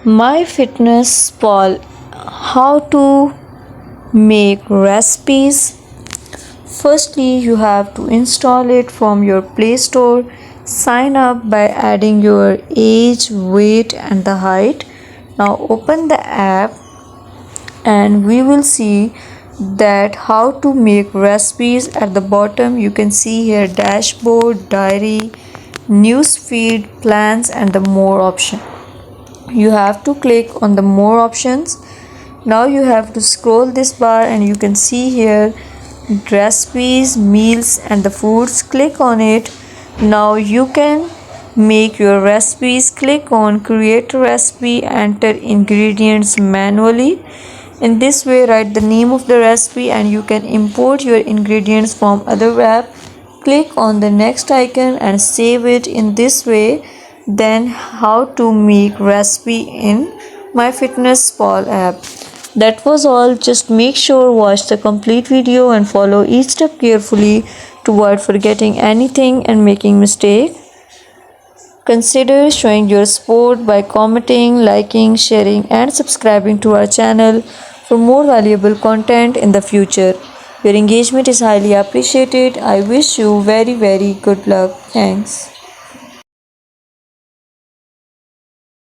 Myfitnesspal, how to make recipes. Firstly, you have to install it from your Play Store. Sign up by adding your age, weight, and the height. Now open the app and we will see that how to make recipes. At the bottom you can see here dashboard, diary, news feed, plans, and the more option. You have to click on the more options. Now you have to scroll this bar and you can see here recipes, meals, and the foods. Click on it. Now you can make your recipes. Click on create a recipe, enter ingredients manually. In this way, write the name of the recipe and you can import your ingredients from other app. Click on the next icon and save it. In this way, then how to make recipe in Myfitnesspal app. That was all. Just make sure watch the complete video and follow each step carefully to avoid forgetting anything and making mistake. Consider showing your support by commenting, liking, sharing, and subscribing to our channel for more valuable content in the future. Your engagement is highly appreciated. I wish you very good luck. Thanks.